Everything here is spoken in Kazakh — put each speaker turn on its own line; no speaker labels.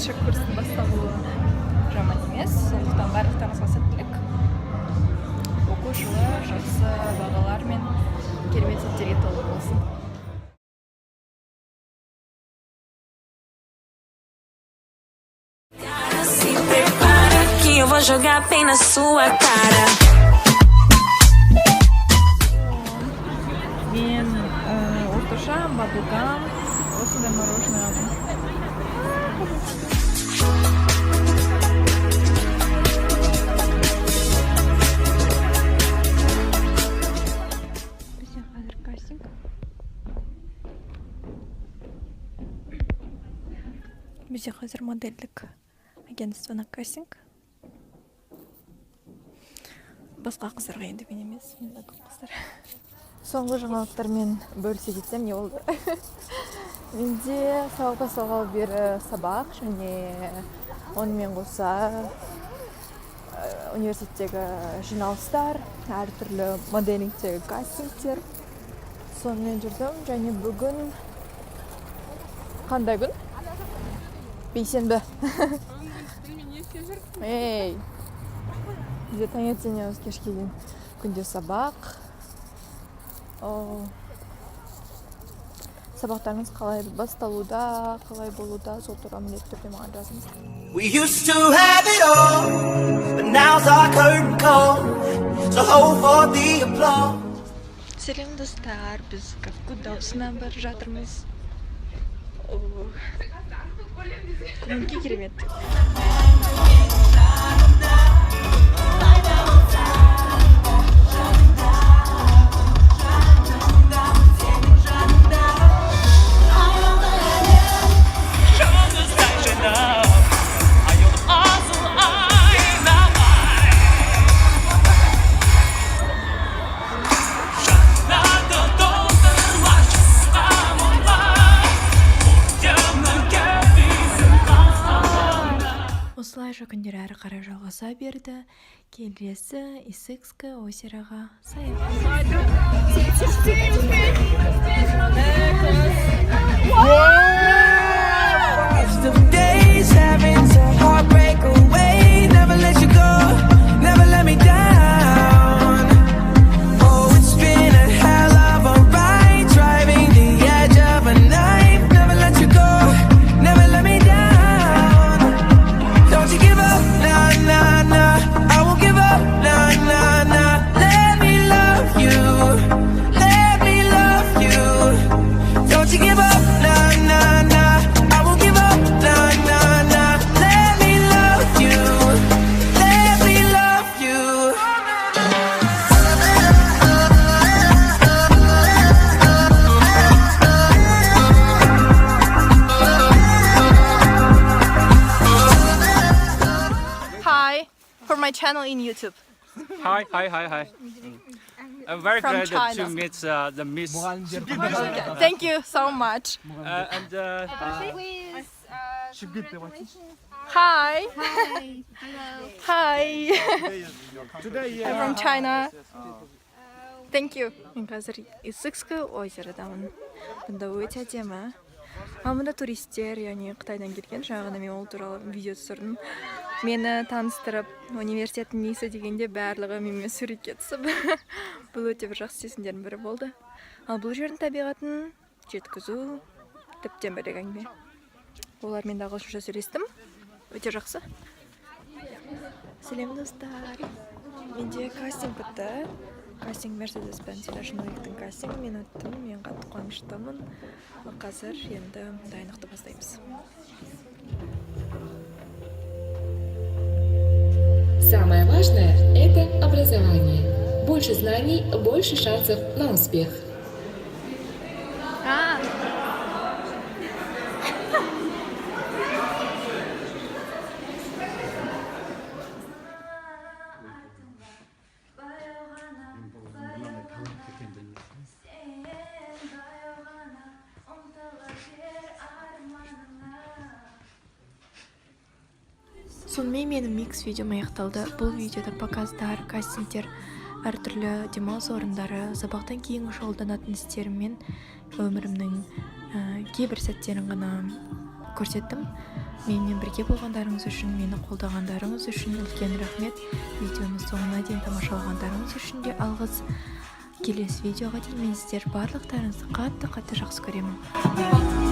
бірінші курстың басталуы жаман емес, сондықтан барлықтарыңызға сәттілік. Оқу жылы жақсы бағалар мен керемет сәттерге толы болсын.
Eu vou jogar bem na sua cara.
Мен орташа баблгам, осындай мороженое алдым. Бізде қазір кастинг. Бізде қазір модельдік агентствоны кастинг. Басқа қыздарға енді мен емес, менде көп қыздар. Соңғы жаңалықтармен бөлісе кетсем не болды? Менде сабақ басталғалы бері сабақ және онымен қоса университеттегі жиналыстар, әртүрлі моделингтегі кастингтер. Сонымен жүрдім және бүгін қандай күн? Бейсенбі. Ей! Бізде таңертеңнен кешке дейін күнде сабақ. Сабақтарыңыз қалай басталуда, қалай болуда, сол туралы міндетті түрде маған жазыңыз.
We used to have it all, but now's our curtain call, so hold for the applause.
Сәлем достар, біз Капку даусына барып жатырмыз. Көңілге керемет. Осылайша күндер әрі қарай жалғаса берді. Келесі Исыкское озероға For my channel in YouTube.
Hi. I'm very
From
glad
China.
to meet the Miss.
Okay. Thank you so much. Hi. Hi. I'm from China. Thank you. Мен қазір Исыкское озеродамын. Бұнда өте әдемі. Мұнда туристер, яғни Қытайдан келген. Жаңа мен ол туралы видео түсірдім. Мені таныстырып, университеттің несі дегенде барлығы менімен суретке түсіп. Бұл өте бір жақсы сезімдердің бірі болды. Ал бұл жердің табиғатын жеткізу тіптен бөлек әңгіме. Олармен де ағылшынша сөйлестім. Өте жақсы. Сәлем достар. Менде кастинг бітті. Кастинг Mercedes-Benz International кастинг. Мен өттім, мен қатты қуаныштымын. Қазір енді дайындықты бастаймыз.
Самое важное – это образование. Больше знаний, больше шансов на успех.
Сонымен менің микс видеом аяқталды. Бұл видеода показдар, кастингтер, әртүрлі демалыс орындары, сабақтан кейін шұғылданатын істерім мен өмірімнің кейбір сәттерін ғана көрсеттім. Менімен бірге болғандарыңыз үшін, мені қолдағандарыңыз үшін үлкен рахмет. Видеоны соңына дейін тамашалағандарыңыз үшін де алғыс. Келесі видеоға дейін мен сіздер барлықтарыңызды қатты жақсы көремін.